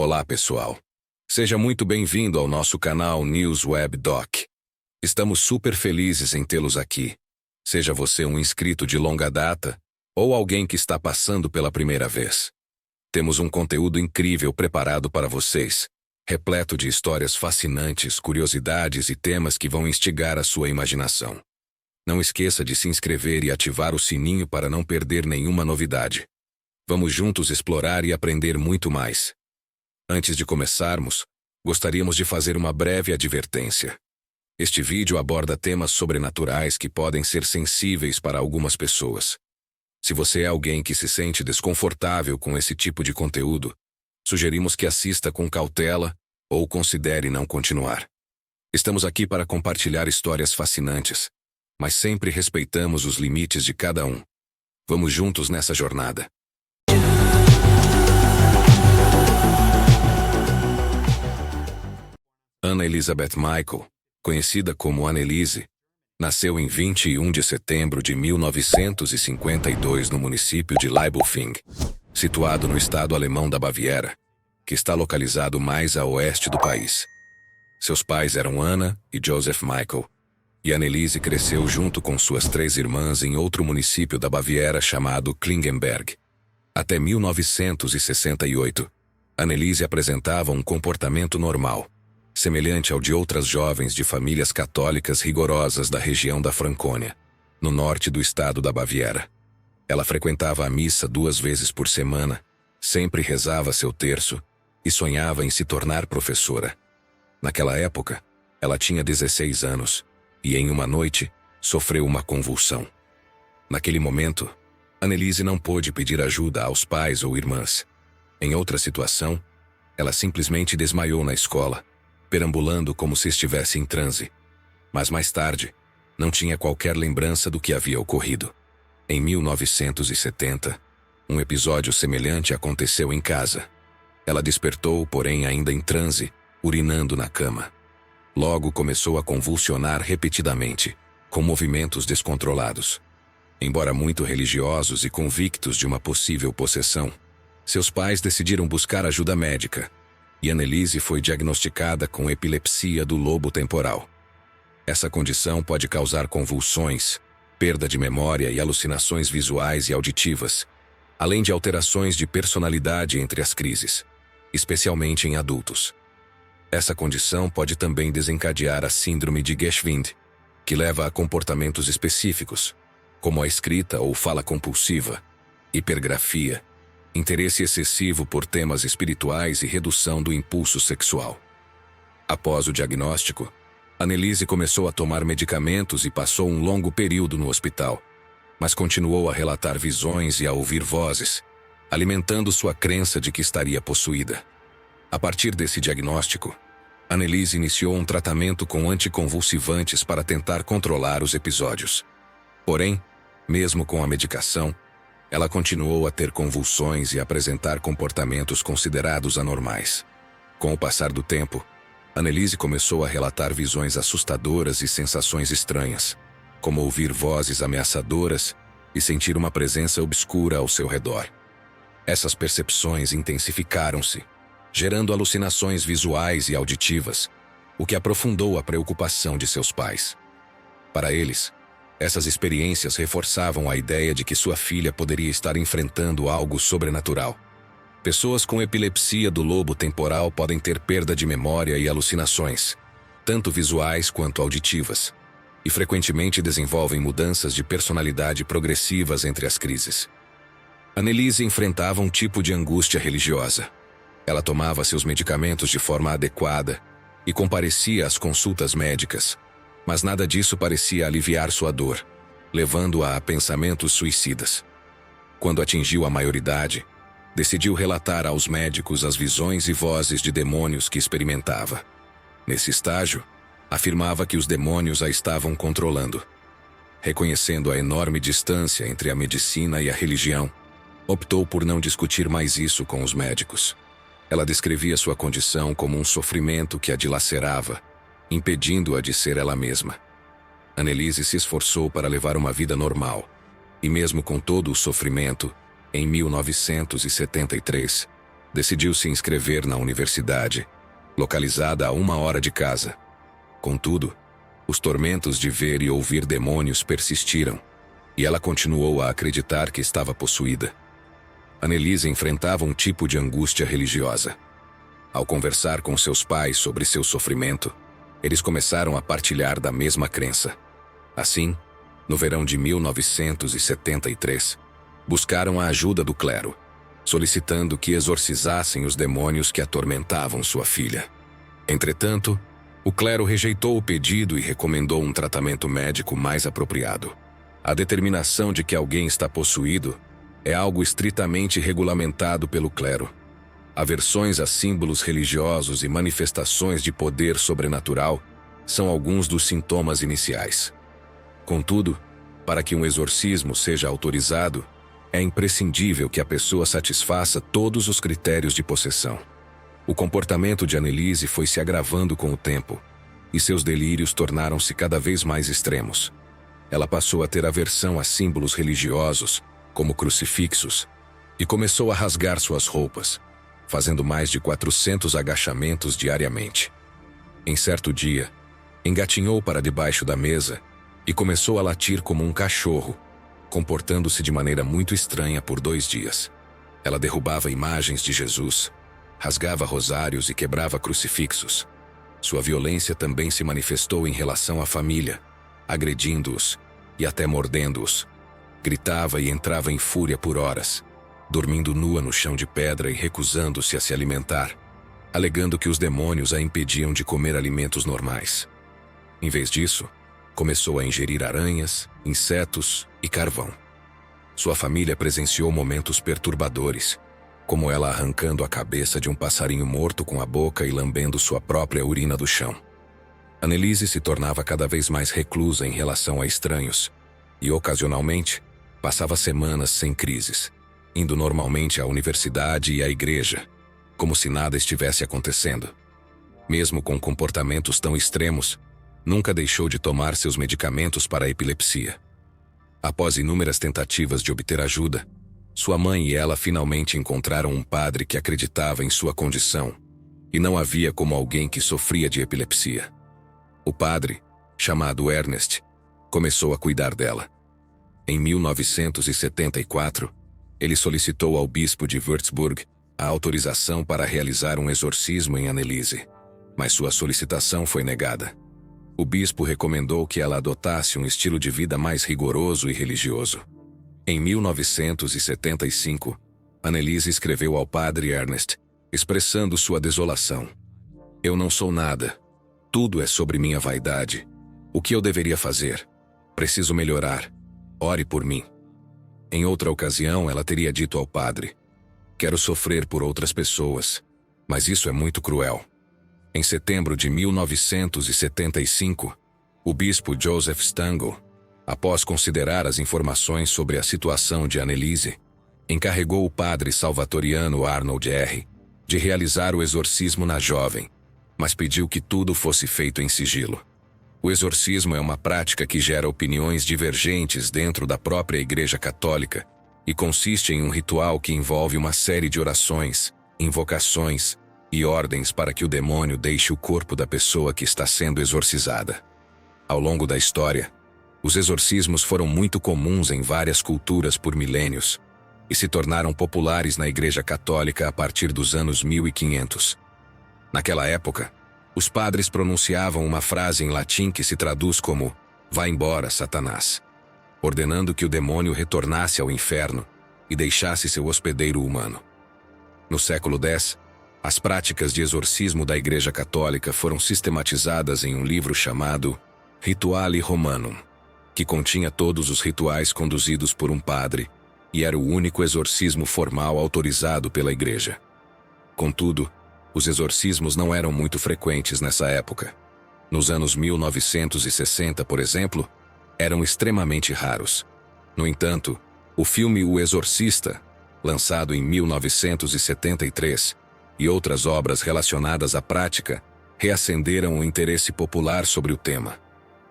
Olá, pessoal. Seja muito bem-vindo ao nosso canal News Web Doc. Estamos super felizes em tê-los aqui. Seja você um inscrito de longa data ou alguém que está passando pela primeira vez. Temos um conteúdo incrível preparado para vocês, repleto de histórias fascinantes, curiosidades e temas que vão instigar a sua imaginação. Não esqueça de se inscrever e ativar o sininho para não perder nenhuma novidade. Vamos juntos explorar e aprender muito mais. Antes de começarmos, gostaríamos de fazer uma breve advertência. Este vídeo aborda temas sobrenaturais que podem ser sensíveis para algumas pessoas. Se você é alguém que se sente desconfortável com esse tipo de conteúdo, sugerimos que assista com cautela ou considere não continuar. Estamos aqui para compartilhar histórias fascinantes, mas sempre respeitamos os limites de cada um. Vamos juntos nessa jornada. Anna Elizabeth Michael, conhecida como Anneliese, nasceu em 21 de setembro de 1952 no município de Leibelfing, situado no estado alemão da Baviera, que está localizado mais a oeste do país. Seus pais eram Anna e Joseph Michael, e Anneliese cresceu junto com suas 3 irmãs em outro município da Baviera chamado Klingenberg. Até 1968, Anneliese apresentava um comportamento normal, semelhante ao de outras jovens de famílias católicas rigorosas da região da Francônia, no norte do estado da Baviera. Ela frequentava a missa 2 vezes por semana, sempre rezava seu terço e sonhava em se tornar professora. Naquela época, ela tinha 16 anos e, em uma noite, sofreu uma convulsão. Naquele momento, Anneliese não pôde pedir ajuda aos pais ou irmãs. Em outra situação, ela simplesmente desmaiou na escola, perambulando como se estivesse em transe. Mas mais tarde, não tinha qualquer lembrança do que havia ocorrido. Em 1970, um episódio semelhante aconteceu em casa. Ela despertou, porém ainda em transe, urinando na cama. Logo começou a convulsionar repetidamente, com movimentos descontrolados. Embora muito religiosos e convictos de uma possível possessão, seus pais decidiram buscar ajuda médica, e Anneliese foi diagnosticada com epilepsia do lobo temporal. Essa condição pode causar convulsões, perda de memória e alucinações visuais e auditivas, além de alterações de personalidade entre as crises, especialmente em adultos. Essa condição pode também desencadear a síndrome de Geschwind, que leva a comportamentos específicos, como a escrita ou fala compulsiva, hipergrafia, interesse excessivo por temas espirituais e redução do impulso sexual. Após o diagnóstico, Anneliese começou a tomar medicamentos e passou um longo período no hospital, mas continuou a relatar visões e a ouvir vozes, alimentando sua crença de que estaria possuída. A partir desse diagnóstico, Anneliese iniciou um tratamento com anticonvulsivantes para tentar controlar os episódios. Porém, mesmo com a medicação, ela continuou a ter convulsões e apresentar comportamentos considerados anormais. Com o passar do tempo, Anneliese começou a relatar visões assustadoras e sensações estranhas, como ouvir vozes ameaçadoras e sentir uma presença obscura ao seu redor. Essas percepções intensificaram-se, gerando alucinações visuais e auditivas, o que aprofundou a preocupação de seus pais. Para eles, essas experiências reforçavam a ideia de que sua filha poderia estar enfrentando algo sobrenatural. Pessoas com epilepsia do lobo temporal podem ter perda de memória e alucinações, tanto visuais quanto auditivas, e frequentemente desenvolvem mudanças de personalidade progressivas entre as crises. Anneliese enfrentava um tipo de angústia religiosa. Ela tomava seus medicamentos de forma adequada e comparecia às consultas médicas, mas nada disso parecia aliviar sua dor, levando-a a pensamentos suicidas. Quando atingiu a maioridade, decidiu relatar aos médicos as visões e vozes de demônios que experimentava. Nesse estágio, afirmava que os demônios a estavam controlando. Reconhecendo a enorme distância entre a medicina e a religião, optou por não discutir mais isso com os médicos. Ela descrevia sua condição como um sofrimento que a dilacerava, impedindo-a de ser ela mesma. Anneliese se esforçou para levar uma vida normal, e mesmo com todo o sofrimento, em 1973, decidiu se inscrever na universidade, localizada a 1 hora de casa. Contudo, os tormentos de ver e ouvir demônios persistiram, e ela continuou a acreditar que estava possuída. Annelise enfrentava um tipo de angústia religiosa. Ao conversar com seus pais sobre seu sofrimento, eles começaram a partilhar da mesma crença. Assim, no verão de 1973, buscaram a ajuda do clero, solicitando que exorcizassem os demônios que atormentavam sua filha. Entretanto, o clero rejeitou o pedido e recomendou um tratamento médico mais apropriado. A determinação de que alguém está possuído é algo estritamente regulamentado pelo clero. Aversões a símbolos religiosos e manifestações de poder sobrenatural são alguns dos sintomas iniciais. Contudo, para que um exorcismo seja autorizado, é imprescindível que a pessoa satisfaça todos os critérios de possessão. O comportamento de Annelise foi se agravando com o tempo, e seus delírios tornaram-se cada vez mais extremos. Ela passou a ter aversão a símbolos religiosos, como crucifixos, e começou a rasgar suas roupas, fazendo mais de 400 agachamentos diariamente. Em certo dia, engatinhou para debaixo da mesa e começou a latir como um cachorro, comportando-se de maneira muito estranha por 2 dias. Ela derrubava imagens de Jesus, rasgava rosários e quebrava crucifixos. Sua violência também se manifestou em relação à família, agredindo-os e até mordendo-os. Gritava e entrava em fúria por horas, dormindo nua no chão de pedra e recusando-se a se alimentar, alegando que os demônios a impediam de comer alimentos normais. Em vez disso, começou a ingerir aranhas, insetos e carvão. Sua família presenciou momentos perturbadores, como ela arrancando a cabeça de um passarinho morto com a boca e lambendo sua própria urina do chão. Annelise se tornava cada vez mais reclusa em relação a estranhos, e ocasionalmente passava semanas sem crises, indo normalmente à universidade e à igreja, como se nada estivesse acontecendo. Mesmo com comportamentos tão extremos, nunca deixou de tomar seus medicamentos para a epilepsia. Após inúmeras tentativas de obter ajuda, sua mãe e ela finalmente encontraram um padre que acreditava em sua condição, e não havia como alguém que sofria de epilepsia. O padre, chamado Ernest, começou a cuidar dela. Em 1974, ele solicitou ao bispo de Würzburg a autorização para realizar um exorcismo em Annelise, mas sua solicitação foi negada. O bispo recomendou que ela adotasse um estilo de vida mais rigoroso e religioso. Em 1975, Annelise escreveu ao padre Ernest, expressando sua desolação. Eu não sou nada. Tudo é sobre minha vaidade. O que eu deveria fazer? Preciso melhorar. Ore por mim. Em outra ocasião, ela teria dito ao padre, quero sofrer por outras pessoas, mas isso é muito cruel. Em setembro de 1975, o bispo Joseph Stangl, após considerar as informações sobre a situação de Annelise, encarregou o padre salvatoriano Arnold R. de realizar o exorcismo na jovem, mas pediu que tudo fosse feito em sigilo. O exorcismo é uma prática que gera opiniões divergentes dentro da própria Igreja Católica e consiste em um ritual que envolve uma série de orações, invocações e ordens para que o demônio deixe o corpo da pessoa que está sendo exorcizada. Ao longo da história, os exorcismos foram muito comuns em várias culturas por milênios e se tornaram populares na Igreja Católica a partir dos anos 1500. Naquela época, os padres pronunciavam uma frase em latim que se traduz como "Vá embora, Satanás", ordenando que o demônio retornasse ao inferno e deixasse seu hospedeiro humano. No século X, as práticas de exorcismo da Igreja Católica foram sistematizadas em um livro chamado Rituale Romanum, que continha todos os rituais conduzidos por um padre e era o único exorcismo formal autorizado pela Igreja. Contudo, os exorcismos não eram muito frequentes nessa época. Nos anos 1960, por exemplo, eram extremamente raros. No entanto, o filme O Exorcista, lançado em 1973, e outras obras relacionadas à prática, reacenderam o interesse popular sobre o tema.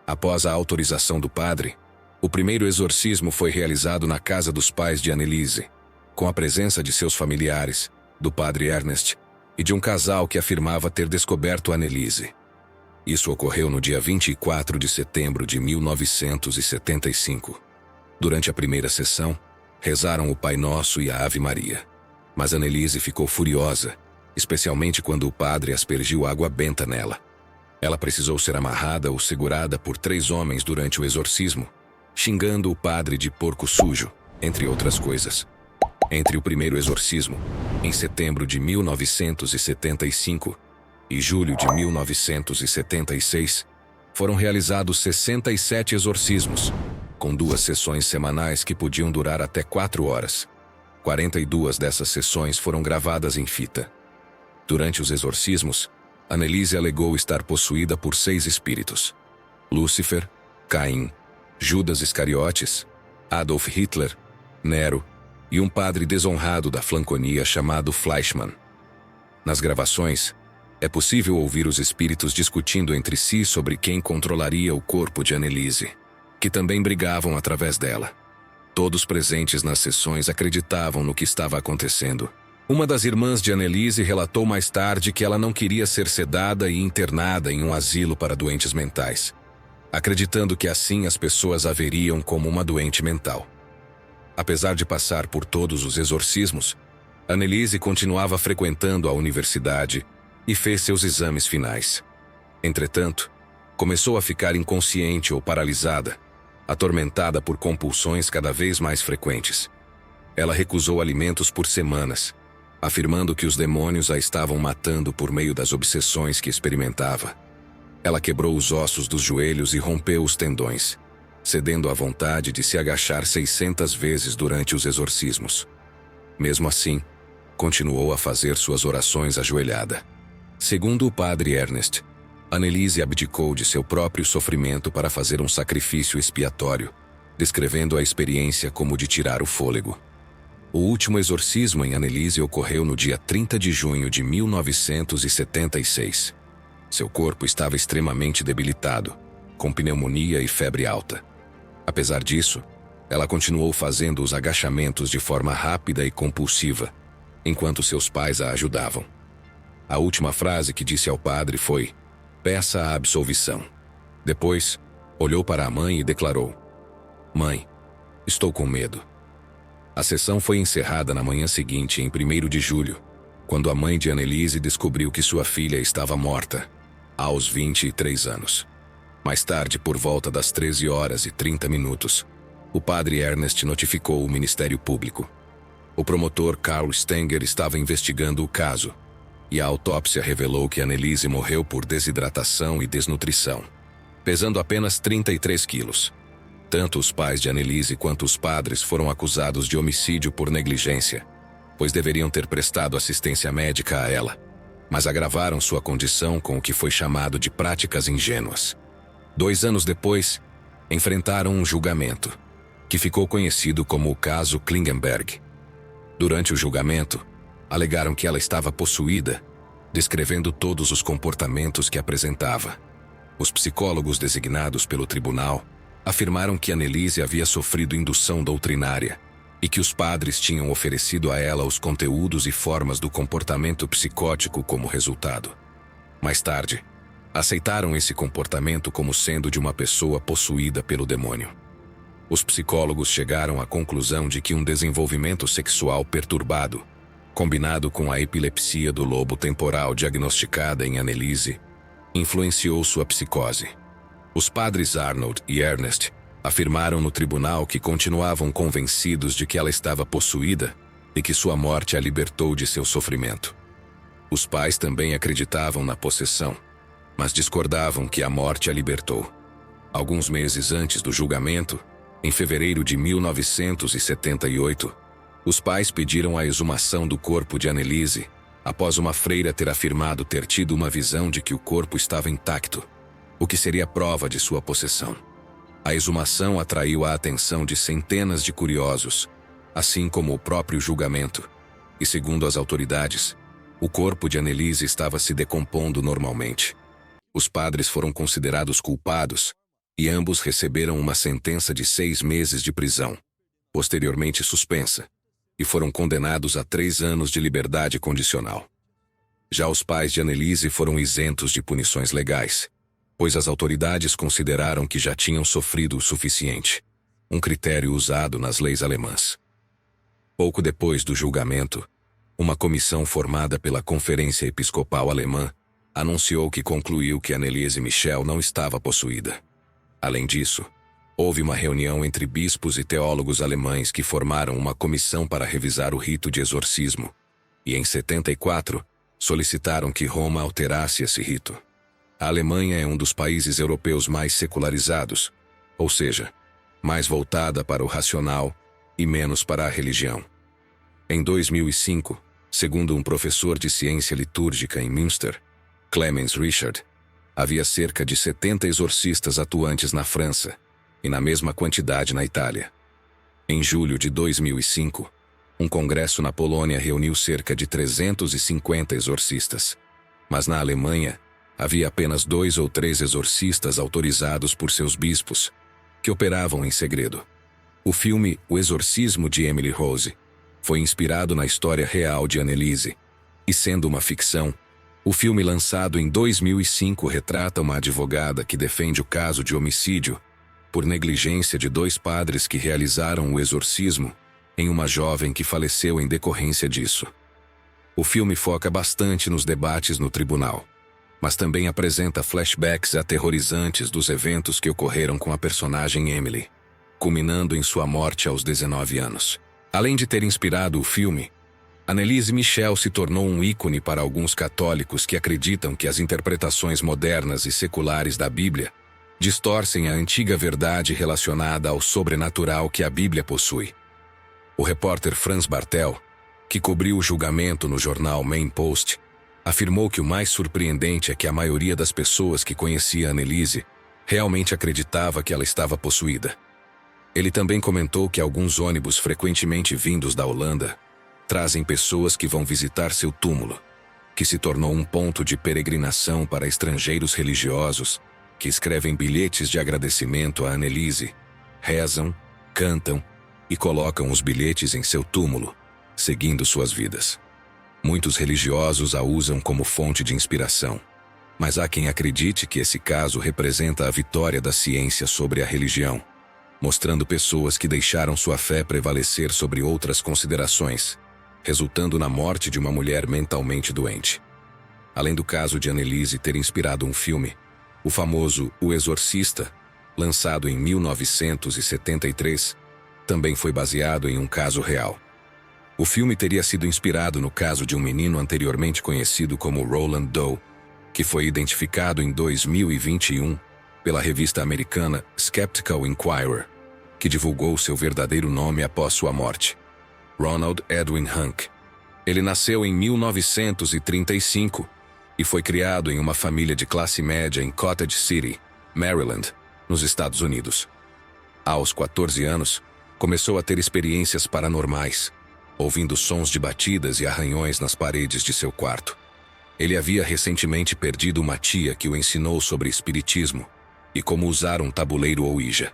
Após a autorização do padre, o primeiro exorcismo foi realizado na casa dos pais de Annelise, com a presença de seus familiares, do padre Ernest e de um casal que afirmava ter descoberto Anneliese. Isso ocorreu no dia 24 de setembro de 1975. Durante a primeira sessão, rezaram o Pai Nosso e a Ave Maria. Mas Anneliese ficou furiosa, especialmente quando o padre aspergiu água benta nela. Ela precisou ser amarrada ou segurada por 3 homens durante o exorcismo, xingando o padre de porco sujo, entre outras coisas. Entre o primeiro exorcismo, em setembro de 1975, e julho de 1976, foram realizados 67 exorcismos, com 2 sessões semanais que podiam durar até 4 horas. 42 dessas sessões foram gravadas em fita. Durante os exorcismos, Anneliese alegou estar possuída por 6 espíritos: Lúcifer, Caim, Judas Iscariotes, Adolf Hitler, Nero e um padre desonrado da Franconia chamado Fleischmann. Nas gravações, é possível ouvir os espíritos discutindo entre si sobre quem controlaria o corpo de Anneliese, que também brigavam através dela. Todos presentes nas sessões acreditavam no que estava acontecendo. Uma das irmãs de Anneliese relatou mais tarde que ela não queria ser sedada e internada em um asilo para doentes mentais, acreditando que assim as pessoas a veriam como uma doente mental. Apesar de passar por todos os exorcismos, Anneliese continuava frequentando a universidade e fez seus exames finais. Entretanto, começou a ficar inconsciente ou paralisada, atormentada por compulsões cada vez mais frequentes. Ela recusou alimentos por semanas, afirmando que os demônios a estavam matando por meio das obsessões que experimentava. Ela quebrou os ossos dos joelhos e rompeu os tendões, cedendo à vontade de se agachar 600 vezes durante os exorcismos. Mesmo assim, continuou a fazer suas orações ajoelhada. Segundo o padre Ernest, Anneliese abdicou de seu próprio sofrimento para fazer um sacrifício expiatório, descrevendo a experiência como de tirar o fôlego. O último exorcismo em Anneliese ocorreu no dia 30 de junho de 1976. Seu corpo estava extremamente debilitado, com pneumonia e febre alta. Apesar disso, ela continuou fazendo os agachamentos de forma rápida e compulsiva, enquanto seus pais a ajudavam. A última frase que disse ao padre foi: "Peça a absolvição." Depois, olhou para a mãe e declarou: "Mãe, estou com medo." A sessão foi encerrada na manhã seguinte, em 1º de julho, quando a mãe de Anneliese descobriu que sua filha estava morta, aos 23 anos. Mais tarde, por volta das 13h30, o padre Ernest notificou o Ministério Público. O promotor Carl Stenger estava investigando o caso, e a autópsia revelou que Anneliese morreu por desidratação e desnutrição, pesando apenas 33 quilos. Tanto os pais de Anneliese quanto os padres foram acusados de homicídio por negligência, pois deveriam ter prestado assistência médica a ela, mas agravaram sua condição com o que foi chamado de práticas ingênuas. 2 anos depois, enfrentaram um julgamento, que ficou conhecido como o caso Klingenberg. Durante o julgamento, alegaram que ela estava possuída, descrevendo todos os comportamentos que apresentava. Os psicólogos designados pelo tribunal afirmaram que Anneliese havia sofrido indução doutrinária e que os padres tinham oferecido a ela os conteúdos e formas do comportamento psicótico como resultado. Mais tarde, aceitaram esse comportamento como sendo de uma pessoa possuída pelo demônio. Os psicólogos chegaram à conclusão de que um desenvolvimento sexual perturbado, combinado com a epilepsia do lobo temporal diagnosticada em Anneliese, influenciou sua psicose. Os padres Arnold e Ernest afirmaram no tribunal que continuavam convencidos de que ela estava possuída e que sua morte a libertou de seu sofrimento. Os pais também acreditavam na possessão, mas discordavam que a morte a libertou. Alguns meses antes do julgamento, em fevereiro de 1978, os pais pediram a exumação do corpo de Anneliese, após uma freira ter afirmado ter tido uma visão de que o corpo estava intacto, o que seria prova de sua possessão. A exumação atraiu a atenção de centenas de curiosos, assim como o próprio julgamento, e segundo as autoridades, o corpo de Anneliese estava se decompondo normalmente. Os padres foram considerados culpados e ambos receberam uma sentença de 6 meses de prisão, posteriormente suspensa, e foram condenados a 3 anos de liberdade condicional. Já os pais de Anneliese foram isentos de punições legais, pois as autoridades consideraram que já tinham sofrido o suficiente, um critério usado nas leis alemãs. Pouco depois do julgamento, uma comissão formada pela Conferência Episcopal Alemã anunciou que concluiu que Anneliese Michel não estava possuída. Além disso, houve uma reunião entre bispos e teólogos alemães que formaram uma comissão para revisar o rito de exorcismo, e em 74, solicitaram que Roma alterasse esse rito. A Alemanha é um dos países europeus mais secularizados, ou seja, mais voltada para o racional e menos para a religião. Em 2005, segundo um professor de ciência litúrgica em Münster, Clemens Richard, havia cerca de 70 exorcistas atuantes na França e na mesma quantidade na Itália. Em julho de 2005, um congresso na Polônia reuniu cerca de 350 exorcistas, mas na Alemanha havia apenas 2 ou 3 exorcistas autorizados por seus bispos, que operavam em segredo. O filme O Exorcismo de Emily Rose foi inspirado na história real de Anneliese, e sendo uma ficção, o filme lançado em 2005 retrata uma advogada que defende o caso de homicídio por negligência de 2 padres que realizaram o exorcismo em uma jovem que faleceu em decorrência disso. O filme foca bastante nos debates no tribunal, mas também apresenta flashbacks aterrorizantes dos eventos que ocorreram com a personagem Emily, culminando em sua morte aos 19 anos. Além de ter inspirado o filme, Anneliese Michel se tornou um ícone para alguns católicos que acreditam que as interpretações modernas e seculares da Bíblia distorcem a antiga verdade relacionada ao sobrenatural que a Bíblia possui. O repórter Franz Bartel, que cobriu o julgamento no jornal Main Post, afirmou que o mais surpreendente é que a maioria das pessoas que conhecia Anneliese realmente acreditava que ela estava possuída. Ele também comentou que alguns ônibus frequentemente vindos da Holanda trazem pessoas que vão visitar seu túmulo, que se tornou um ponto de peregrinação para estrangeiros religiosos que escrevem bilhetes de agradecimento a Anneliese, rezam, cantam e colocam os bilhetes em seu túmulo, seguindo suas vidas. Muitos religiosos a usam como fonte de inspiração, mas há quem acredite que esse caso representa a vitória da ciência sobre a religião, mostrando pessoas que deixaram sua fé prevalecer sobre outras considerações, resultando na morte de uma mulher mentalmente doente. Além do caso de Anneliese ter inspirado um filme, o famoso O Exorcista, lançado em 1973, também foi baseado em um caso real. O filme teria sido inspirado no caso de um menino anteriormente conhecido como Roland Doe, que foi identificado em 2021 pela revista americana Skeptical Inquirer, que divulgou seu verdadeiro nome após sua morte: Ronald Edwin Hunk. Ele nasceu em 1935 e foi criado em uma família de classe média em Cottage City, Maryland, nos Estados Unidos. Aos 14 anos, começou a ter experiências paranormais, ouvindo sons de batidas e arranhões nas paredes de seu quarto. Ele havia recentemente perdido uma tia que o ensinou sobre espiritismo e como usar um tabuleiro Ouija.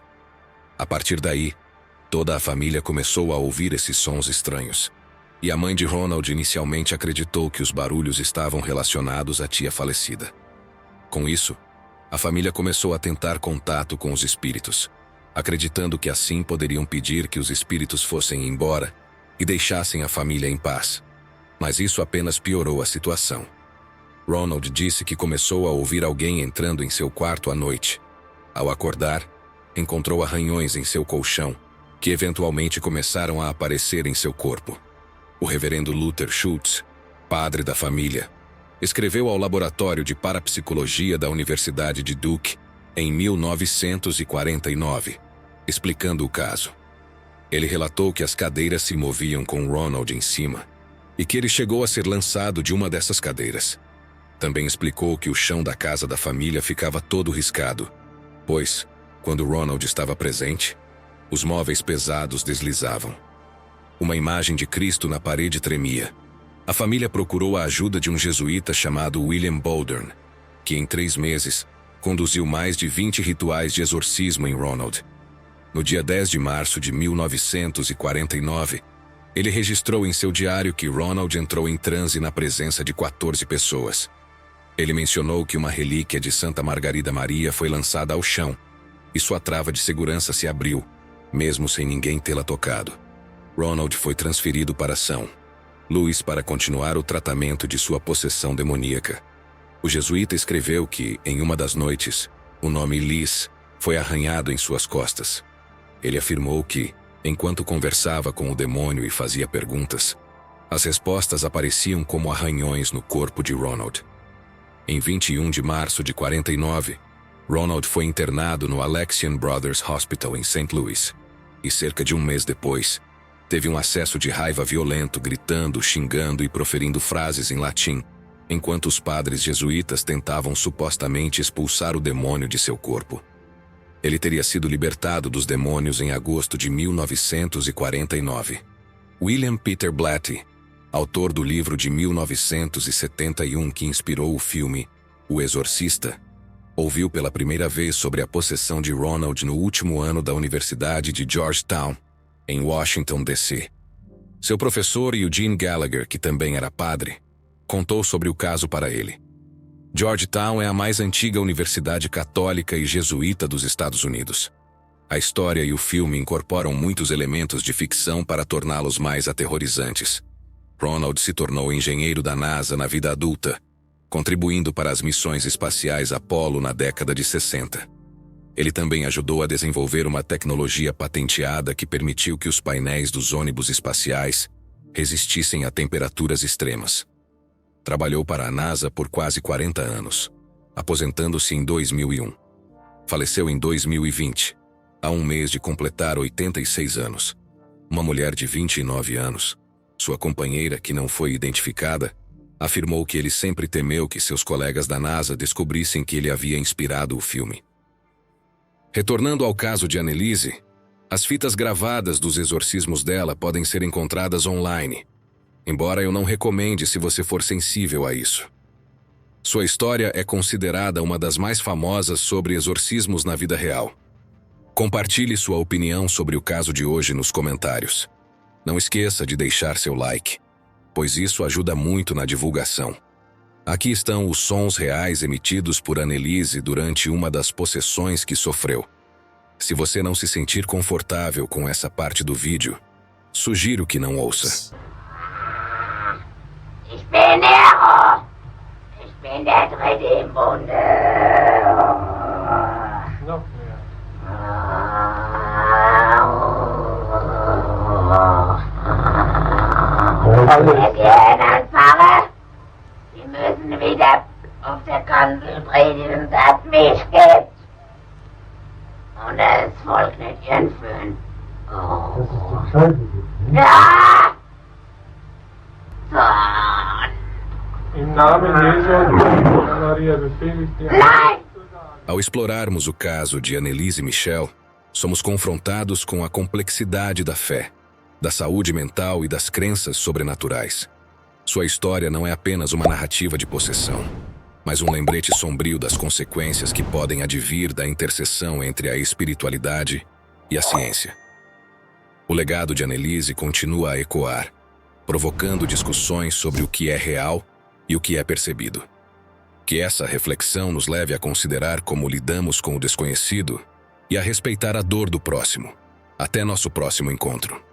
A partir daí, toda a família começou a ouvir esses sons estranhos, e a mãe de Ronald inicialmente acreditou que os barulhos estavam relacionados à tia falecida. Com isso, a família começou a tentar contato com os espíritos, acreditando que assim poderiam pedir que os espíritos fossem embora e deixassem a família em paz. Mas isso apenas piorou a situação. Ronald disse que começou a ouvir alguém entrando em seu quarto à noite. Ao acordar, encontrou arranhões em seu colchão, que eventualmente começaram a aparecer em seu corpo. O reverendo Luther Schultz, padre da família, escreveu ao laboratório de parapsicologia da Universidade de Duke em 1949, explicando o caso. Ele relatou que as cadeiras se moviam com Ronald em cima e que ele chegou a ser lançado de uma dessas cadeiras. Também explicou que o chão da casa da família ficava todo riscado, pois, quando Ronald estava presente, os móveis pesados deslizavam. Uma imagem de Cristo na parede tremia. A família procurou a ajuda de um jesuíta chamado William Bowdern, que em 3 meses conduziu mais de 20 rituais de exorcismo em Ronald. No dia 10 de março de 1949, Ele registrou em seu diário que Ronald entrou em transe na presença de 14 pessoas. Ele mencionou que uma relíquia de Santa Margarida Maria foi lançada ao chão, e sua trava de segurança se abriu, mesmo sem ninguém tê-la tocado. Ronald foi transferido para São Luís para continuar o tratamento de sua possessão demoníaca. O jesuíta escreveu que, em uma das noites, o nome Liz foi arranhado em suas costas. Ele afirmou que, enquanto conversava com o demônio e fazia perguntas, as respostas apareciam como arranhões no corpo de Ronald. Em 21 de março de 49, Ronald foi internado no Alexian Brothers Hospital em St. Louis, e cerca de um mês depois, teve um acesso de raiva violento, gritando, xingando e proferindo frases em latim, enquanto os padres jesuítas tentavam supostamente expulsar o demônio de seu corpo. Ele teria sido libertado dos demônios em agosto de 1949. William Peter Blatty, autor do livro de 1971 que inspirou o filme O Exorcista, ouviu pela primeira vez sobre a possessão de Ronald no último ano da Universidade de Georgetown, em Washington, D.C. Seu professor Eugene Gallagher, que também era padre, contou sobre o caso para ele. Georgetown é a mais antiga universidade católica e jesuíta dos Estados Unidos. A história e o filme incorporam muitos elementos de ficção para torná-los mais aterrorizantes. Ronald se tornou engenheiro da NASA na vida adulta, contribuindo para as missões espaciais Apollo na década de 60. Ele também ajudou a desenvolver uma tecnologia patenteada que permitiu que os painéis dos ônibus espaciais resistissem a temperaturas extremas. Trabalhou para a NASA por quase 40 anos, aposentando-se em 2001. Faleceu em 2020, há um mês de completar 86 anos. Uma mulher de 29 anos, sua companheira, que não foi identificada, afirmou que ele sempre temeu que seus colegas da NASA descobrissem que ele havia inspirado o filme. Retornando ao caso de Anneliese, as fitas gravadas dos exorcismos dela podem ser encontradas online, embora eu não recomende se você for sensível a isso. Sua história é considerada uma das mais famosas sobre exorcismos na vida real. Compartilhe sua opinião sobre o caso de hoje nos comentários. Não esqueça de deixar seu like, pois isso ajuda muito na divulgação. Aqui estão os sons reais emitidos por Anneliese durante uma das possessões que sofreu. Se você não se sentir confortável com essa parte do vídeo, sugiro que não ouça. Ich bin Nero! Ich bin der dritte im Bunde! Noch mehr. Wenn ihr anfangen, Sie müssen wieder auf der Kanzel predigen, dass es mich gibt. Und das Volk nicht entführen. Dass es den Scheide gibt, ne? Ja! So. Im Namen Jesu, Maria, befehle ich dir. Nein! Ao explorarmos o caso de Anneliese Michel, somos confrontados com a complexidade da fé, da saúde mental e das crenças sobrenaturais. Sua história não é apenas uma narrativa de possessão, mas um lembrete sombrio das consequências que podem advir da interseção entre a espiritualidade e a ciência. O legado de Anneliese continua a ecoar, provocando discussões sobre o que é real e o que é percebido. Que essa reflexão nos leve a considerar como lidamos com o desconhecido e a respeitar a dor do próximo. Até nosso próximo encontro.